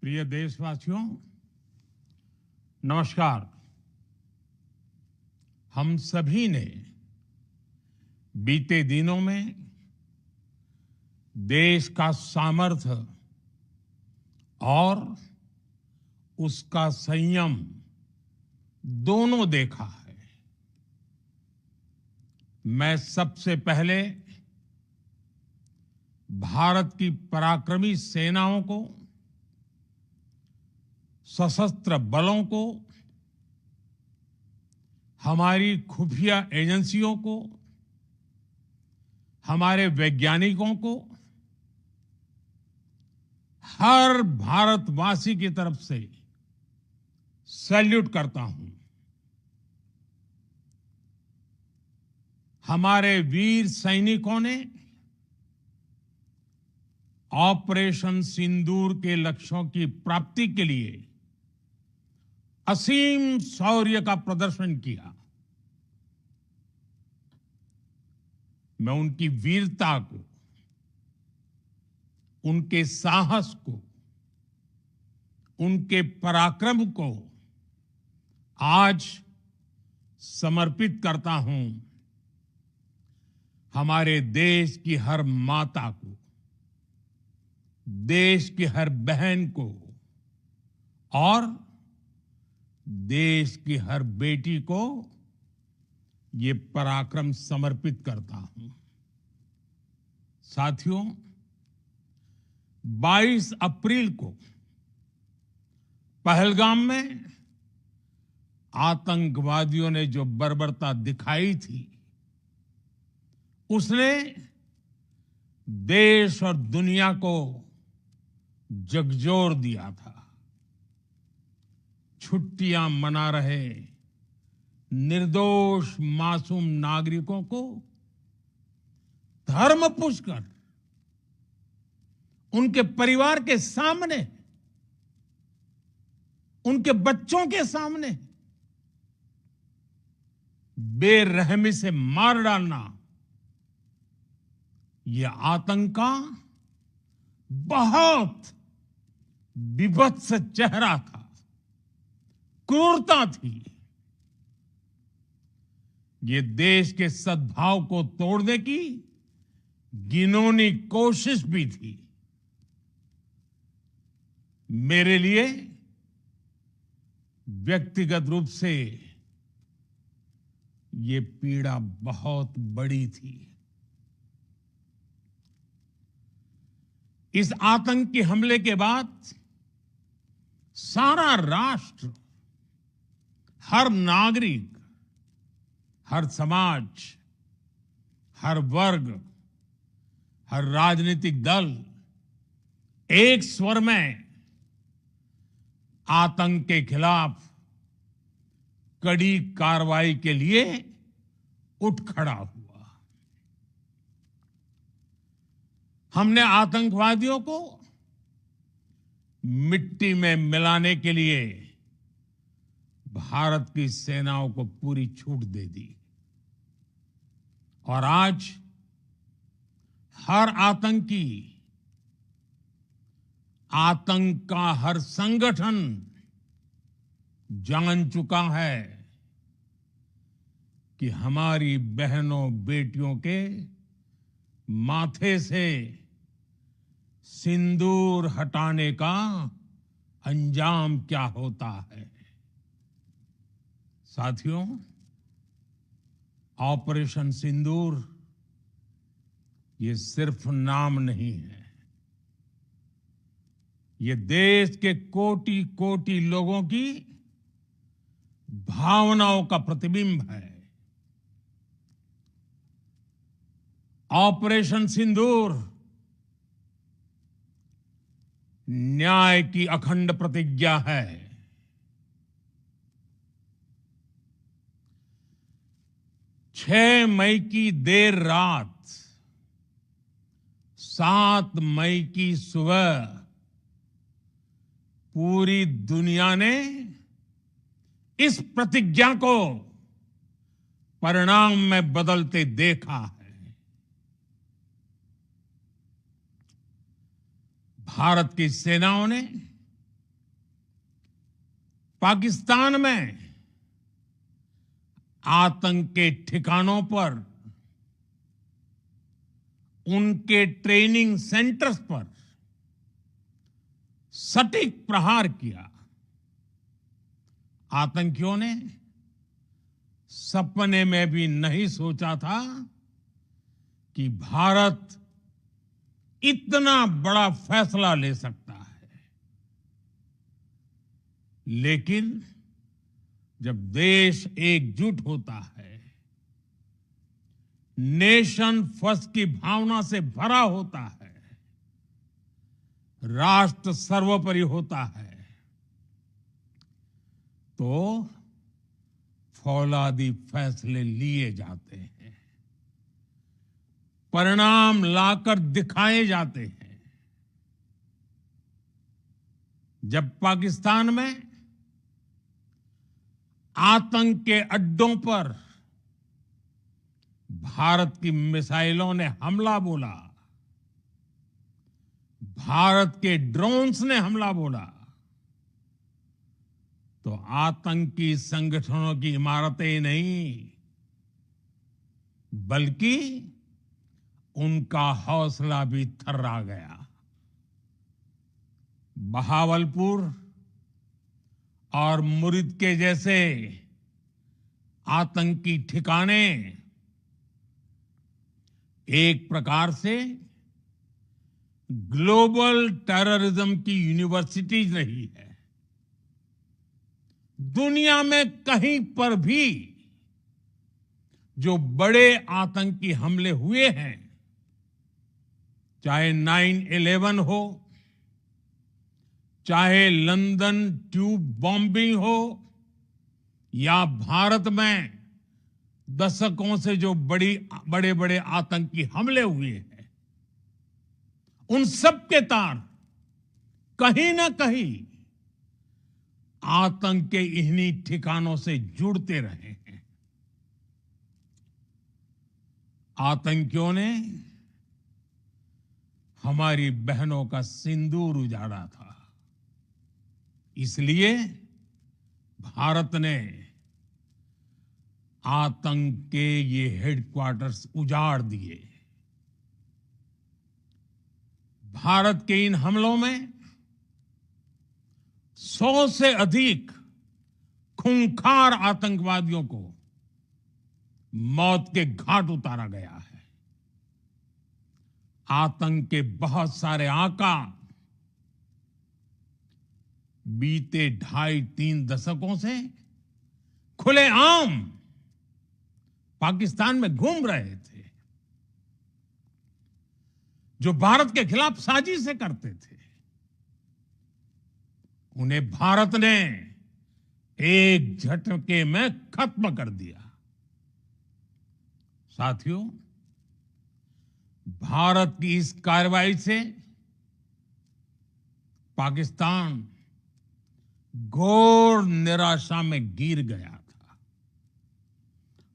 प्रिय देशवासियों, नमस्कार। हम सभी ने बीते दिनों में देश का सामर्थ्य और उसका संयम दोनों देखा है। मैं सबसे पहले भारत की पराक्रमी सेनाओं को, सशस्त्र बलों को, हमारी खुफिया एजेंसियों को, हमारे वैज्ञानिकों को, हर भारतवासी की तरफ से सैल्यूट करता हूं। हमारे वीर सैनिकों ने ऑपरेशन सिंदूर के लक्ष्यों की प्राप्ति के लिए असीम शौर्य का प्रदर्शन किया। मैं उनकी वीरता को, उनके साहस को, उनके पराक्रम को आज समर्पित करता हूं हमारे देश की हर माता को, देश की हर बहन को और देश की हर बेटी को ये पराक्रम समर्पित करता हूं। साथियों, 22 अप्रैल को पहलगाम में आतंकवादियों ने जो बर्बरता दिखाई थी, उसने देश और दुनिया को झकझोर दिया था। छुट्टियां मना रहे निर्दोष मासूम नागरिकों को धर्म पूछकर उनके परिवार के सामने, उनके बच्चों के सामने बेरहमी से मार डालना, यह आतंक का बहुत विभत्स चेहरा था, क्रूरता थी। ये देश के सद्भाव को तोड़ने की घिनौनी कोशिश भी थी। मेरे लिए व्यक्तिगत रूप से ये पीड़ा बहुत बड़ी थी। इस आतंकी हमले के बाद सारा राष्ट्र, हर नागरिक, हर समाज, हर वर्ग, हर राजनीतिक दल एक स्वर में आतंक के खिलाफ कड़ी कार्रवाई के लिए उठ खड़ा हुआ। हमने आतंकवादियों को मिट्टी में मिलाने के लिए भारत की सेनाओं को पूरी छूट दे दी और आज हर आतंकी, आतंक का हर संगठन जान चुका है कि हमारी बहनों बेटियों के माथे से सिंदूर हटाने का अंजाम क्या होता है। साथियों, ऑपरेशन सिंदूर ये सिर्फ नाम नहीं है, ये देश के कोटि कोटि लोगों की भावनाओं का प्रतिबिंब है। ऑपरेशन सिंदूर न्याय की अखंड प्रतिज्ञा है। 6 मई की देर रात, 7 मई की सुबह पूरी दुनिया ने इस प्रतिज्ञा को परिणाम में बदलते देखा है। भारत की सेनाओं ने पाकिस्तान में आतंक के ठिकानों पर, उनके ट्रेनिंग सेंटर्स पर सटीक प्रहार किया। आतंकियों ने सपने में भी नहीं सोचा था कि भारत इतना बड़ा फैसला ले सकता है। लेकिन जब देश एकजुट होता है, नेशन फर्स्ट की भावना से भरा होता है, राष्ट्र सर्वोपरि होता है, तो फौलादी फैसले लिए जाते हैं, परिणाम लाकर दिखाए जाते हैं। जब पाकिस्तान में आतंक के अड्डों पर भारत की मिसाइलों ने हमला बोला, भारत के ड्रोन्स ने हमला बोला, तो आतंकी संगठनों की इमारतें नहीं, बल्कि उनका हौसला भी थर्रा गया। बहावलपुर और मुरिद के जैसे आतंकी ठिकाने एक प्रकार से ग्लोबल टेररिज्म की यूनिवर्सिटीज रही है। दुनिया में कहीं पर भी जो बड़े आतंकी हमले हुए हैं, चाहे 9/11 हो, चाहे लंदन ट्यूब बॉम्बिंग हो, या भारत में दशकों से जो बड़े बड़े आतंकी हमले हुए हैं, उन सब के तार कहीं ना कहीं आतंक के इन्हीं ठिकानों से जुड़ते रहे हैं। आतंकियों ने हमारी बहनों का सिंदूर उजाड़ा था, इसलिए भारत ने आतंक के ये हेडक्वार्टर्स उजाड़ दिए। भारत के इन हमलों में 100 से अधिक खूंखार आतंकवादियों को मौत के घाट उतारा गया है। आतंक के बहुत सारे आका बीते 2.5-3 दशकों से खुलेआम पाकिस्तान में घूम रहे थे, जो भारत के खिलाफ साजिशें करते थे। उन्हें भारत ने एक झटके में खत्म कर दिया। साथियों, भारत की इस कार्रवाई से पाकिस्तान घोर निराशा में गिर गया था,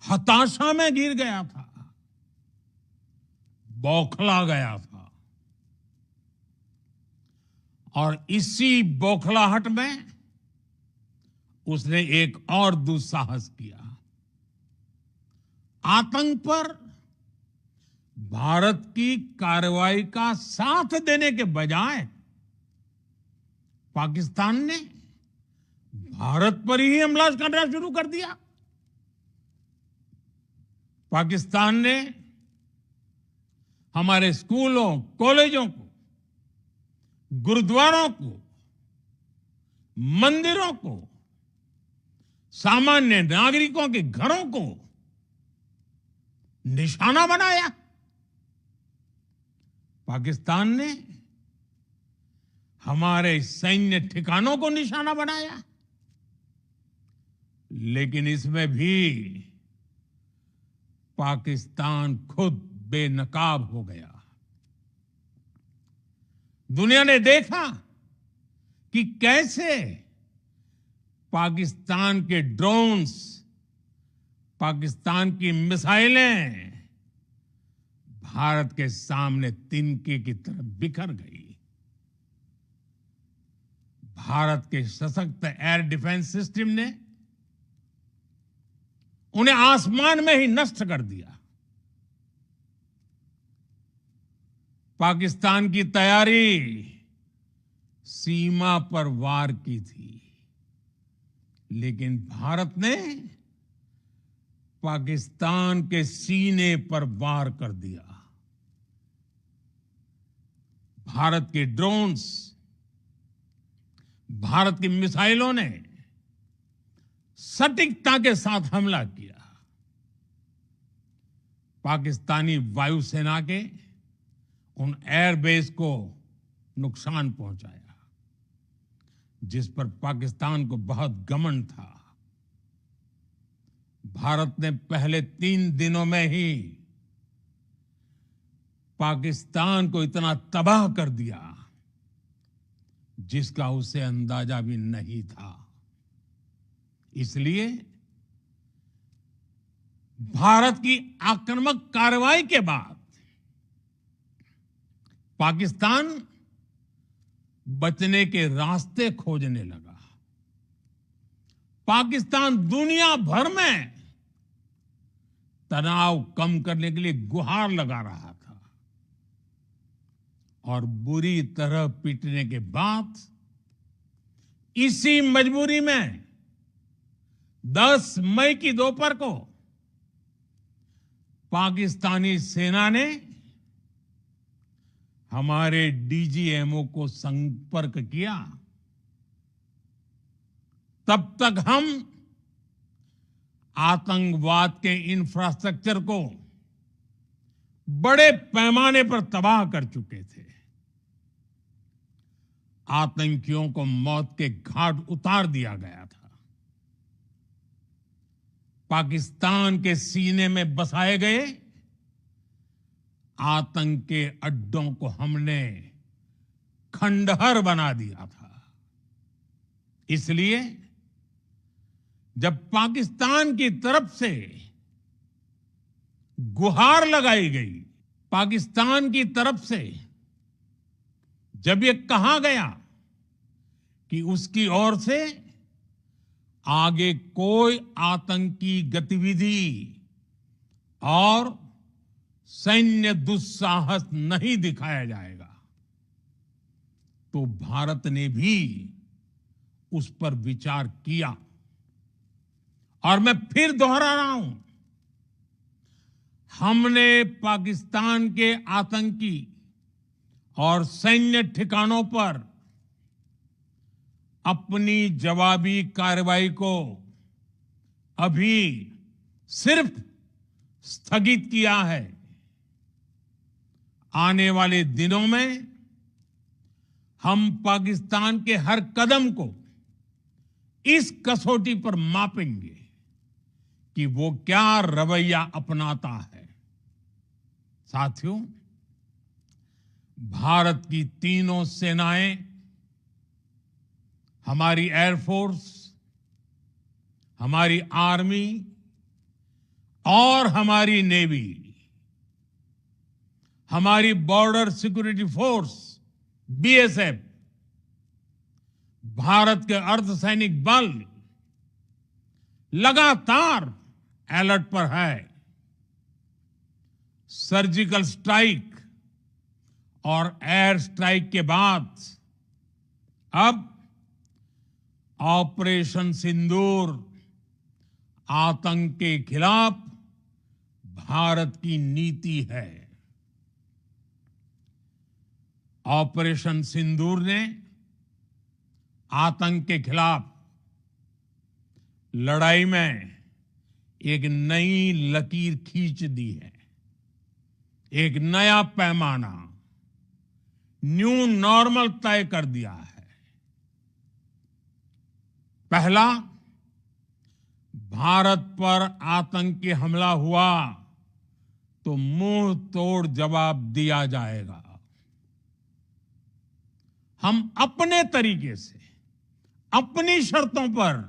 हताशा में गिर गया था, बौखला गया था। और इसी बौखलाहट में उसने एक और दुस्साहस किया। आतंक पर भारत की कार्रवाई का साथ देने के बजाय पाकिस्तान ने भारत पर ही हमला करना शुरू कर दिया। पाकिस्तान ने हमारे स्कूलों, कॉलेजों को, गुरुद्वारों को, मंदिरों को, सामान्य नागरिकों के घरों को निशाना बनाया। पाकिस्तान ने हमारे सैन्य ठिकानों को निशाना बनाया। लेकिन इसमें भी पाकिस्तान खुद बेनकाब हो गया। दुनिया ने देखा कि कैसे पाकिस्तान के ड्रोन्स, पाकिस्तान की मिसाइलें भारत के सामने तिनके की तरह बिखर गई। भारत के सशक्त एयर डिफेंस सिस्टम ने उन्हें आसमान में ही नष्ट कर दिया। पाकिस्तान की तैयारी सीमा पर वार की थी, लेकिन भारत ने पाकिस्तान के सीने पर वार कर दिया। भारत के ड्रोन्स, भारत की मिसाइलों ने सटीकता के साथ हमला किया। पाकिस्तानी वायुसेना के उन एयरबेस को नुकसान पहुंचाया, जिस पर पाकिस्तान को बहुत घमंड था। भारत ने पहले 3 दिनों में ही पाकिस्तान को इतना तबाह कर दिया जिसका उसे अंदाजा भी नहीं था। इसलिए भारत की आक्रामक कार्रवाई के बाद पाकिस्तान बचने के रास्ते खोजने लगा। पाकिस्तान दुनिया भर में तनाव कम करने के लिए गुहार लगा रहा था और बुरी तरह पीटने के बाद इसी मजबूरी में 10 मई की दोपहर को पाकिस्तानी सेना ने हमारे डीजीएमओ को संपर्क किया। तब तक हम आतंकवाद के इंफ्रास्ट्रक्चर को बड़े पैमाने पर तबाह कर चुके थे। आतंकियों को मौत के घाट उतार दिया गया था। पाकिस्तान के सीने में बसाए गए आतंक के अड्डों को हमने खंडहर बना दिया था। इसलिए जब पाकिस्तान की तरफ से गुहार लगाई गई, पाकिस्तान की तरफ से जब ये कहा गया कि उसकी ओर से आगे कोई आतंकी गतिविधि और सैन्य दुस्साहस नहीं दिखाया जाएगा, तो भारत ने भी उस पर विचार किया। और मैं फिर दोहरा रहा हूं, हमने पाकिस्तान के आतंकी और सैन्य ठिकानों पर अपनी जवाबी कार्रवाई को अभी सिर्फ स्थगित किया है। आने वाले दिनों में हम पाकिस्तान के हर कदम को इस कसौटी पर मापेंगे कि वो क्या रवैया अपनाता है। साथियों, भारत की तीनों सेनाएं, हमारी एयरफोर्स, हमारी आर्मी और हमारी नेवी, हमारी border security force BSF, Bharat के अर्धसैनिक बल लगातार अलर्ट पर है। सर्जिकल स्ट्राइक और एयर स्ट्राइक के बाद अब ऑपरेशन सिंदूर आतंक के खिलाफ भारत की नीति है। ऑपरेशन सिंदूर ने आतंक के खिलाफ लड़ाई में एक नई लकीर खींच दी है, एक नया पैमाना, न्यू नॉर्मल तय कर दिया है। पहला, भारत पर आतंकी हमला हुआ तो मुंह तोड़ जवाब दिया जाएगा। हम अपने तरीके से, अपनी शर्तों पर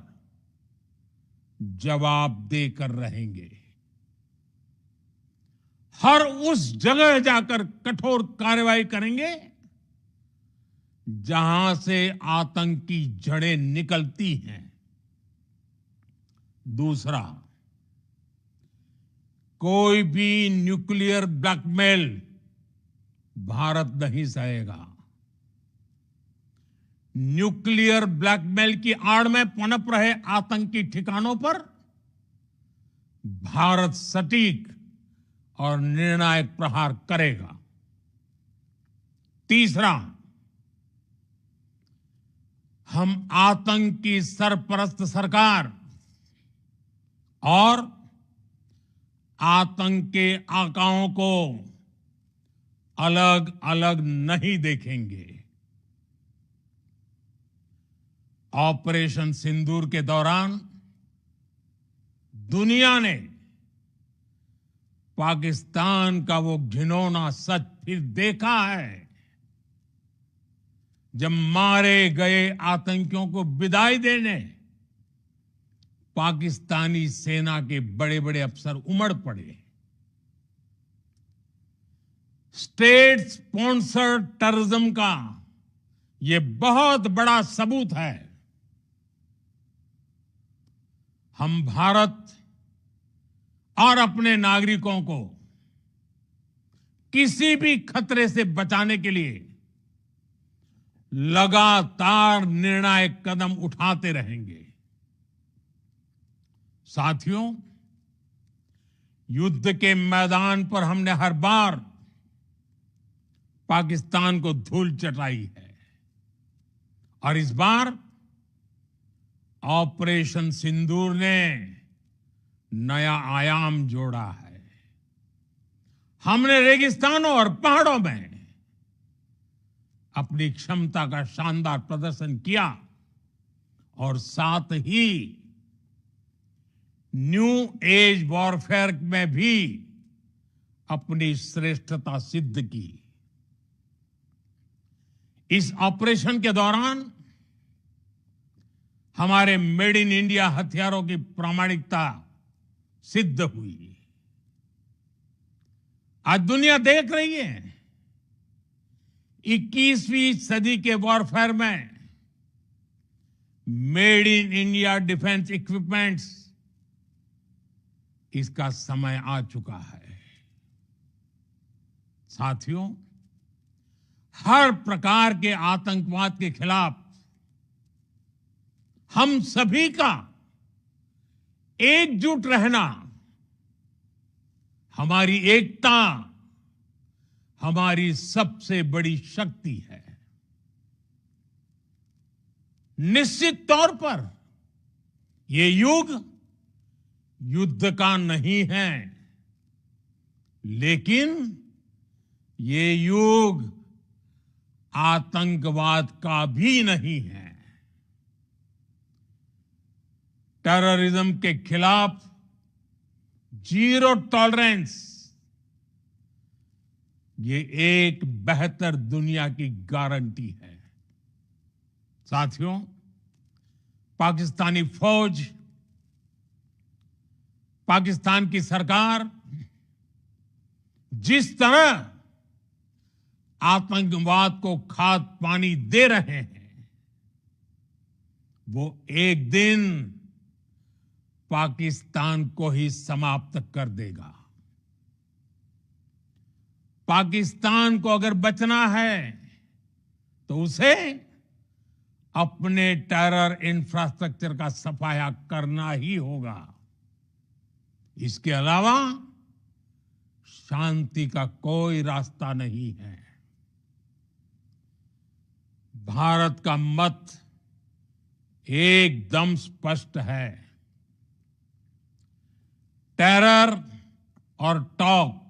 जवाब देकर रहेंगे। हर उस जगह जाकर कठोर कार्रवाई करेंगे जहां से आतंक की जड़ें निकलती हैं। दूसरा, कोई भी न्यूक्लियर ब्लैकमेल भारत नहीं सहेगा। न्यूक्लियर ब्लैकमेल की आड़ में पनप रहे आतंकी ठिकानों पर भारत सटीक और निर्णायक प्रहार करेगा। तीसरा, हम आतंक की सरपरस्त सरकार और आतंक के आकाओं को अलग अलग नहीं देखेंगे। ऑपरेशन सिंदूर के दौरान दुनिया ने पाकिस्तान का वो घिनौना सच फिर देखा है, जब मारे गए आतंकियों को विदाई देने पाकिस्तानी सेना के बड़े बड़े अफसर उमड़ पड़े। स्टेट स्पॉन्सर्ड टेररिज्म का ये बहुत बड़ा सबूत है। हम भारत और अपने नागरिकों को किसी भी खतरे से बचाने के लिए लगातार निर्णायक कदम उठाते रहेंगे। साथियों, युद्ध के मैदान पर हमने हर बार पाकिस्तान को धूल चटाई है और इस बार ऑपरेशन सिंदूर ने नया आयाम जोड़ा है। हमने रेगिस्तानों और पहाड़ों में अपनी क्षमता का शानदार प्रदर्शन किया और साथ ही न्यू एज वॉरफेयर में भी अपनी श्रेष्ठता सिद्ध की। इस ऑपरेशन के दौरान हमारे मेड इन इंडिया हथियारों की प्रामाणिकता सिद्ध हुई। आज दुनिया देख रही है 21वीं सदी के वॉरफेयर में made in India defence equipments, इसका समय आ चुका है। साथियों, हर प्रकार के आतंकवाद के खिलाफ हम सभी का एकजुट रहना, हमारी एकता हमारी सबसे बड़ी शक्ति है। निश्चित तौर पर ये युग युद्ध का नहीं है, लेकिन ये युग आतंकवाद का भी नहीं है। टेररिज्म के खिलाफ जीरो टॉलरेंस, ये एक बेहतर दुनिया की गारंटी है। साथियों, पाकिस्तानी फौज, पाकिस्तान की सरकार जिस तरह आतंकवाद को खाद पानी दे रहे हैं, वो एक दिन पाकिस्तान को ही समाप्त कर देगा। पाकिस्तान को अगर बचना है तो उसे अपने टेरर इंफ्रास्ट्रक्चर का सफाया करना ही होगा। इसके अलावा शांति का कोई रास्ता नहीं है। भारत का मत एकदम स्पष्ट है। टेरर और टॉक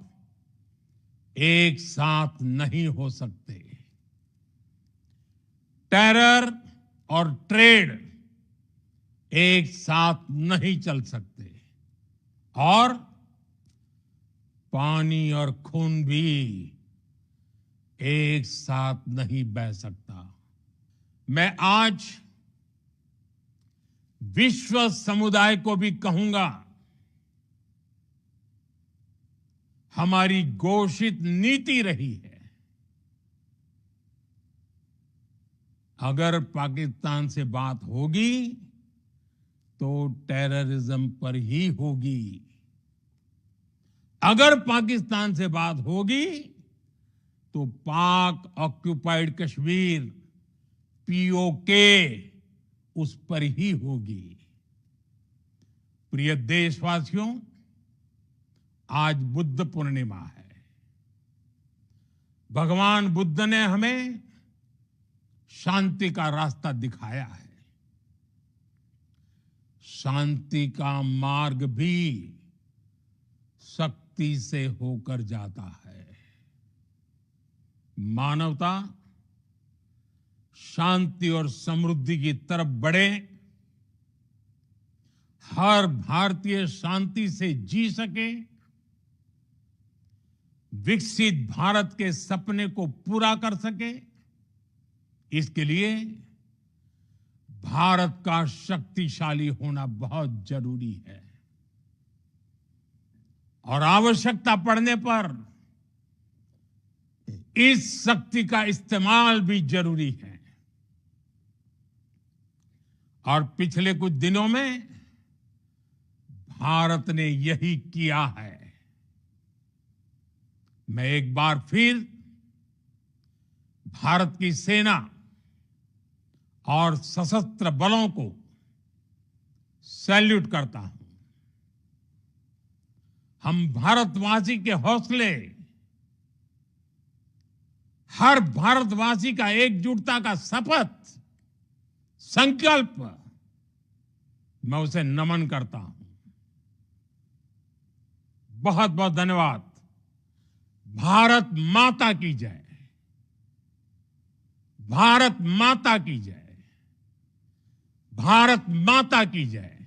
एक साथ नहीं हो सकते। टेरर और ट्रेड एक साथ नहीं चल सकते और पानी और खून भी एक साथ नहीं बह सकता। मैं आज विश्व समुदाय को भी कहूंगा, हमारी घोषित नीति रही है अगर पाकिस्तान से बात होगी तो टेररिज्म पर ही होगी। अगर पाकिस्तान से बात होगी तो पाक ऑक्युपाइड कश्मीर पीओके उस पर ही होगी। प्रिय देशवासियों, आज बुद्ध पूर्णिमा है। भगवान बुद्ध ने हमें शांति का रास्ता दिखाया है। शांति का मार्ग भी शक्ति से होकर जाता है। मानवता शांति और समृद्धि की तरफ बढ़े, हर भारतीय शांति से जी सके, विकसित भारत के सपने को पूरा कर सके, इसके लिए भारत का शक्तिशाली होना बहुत जरूरी है। और आवश्यकता पड़ने पर इस शक्ति का इस्तेमाल भी जरूरी है। और पिछले कुछ दिनों में भारत ने यही किया है। मैं एक बार फिर भारत की सेना और सशस्त्र बलों को सैल्यूट करता हूं। हम भारतवासी के हौसले, हर भारतवासी का एकजुटता का शपथ, संकल्प, मैं उसे नमन करता हूं। बहुत बहुत धन्यवाद। भारत माता की जय। भारत माता की जय। भारत माता की जय।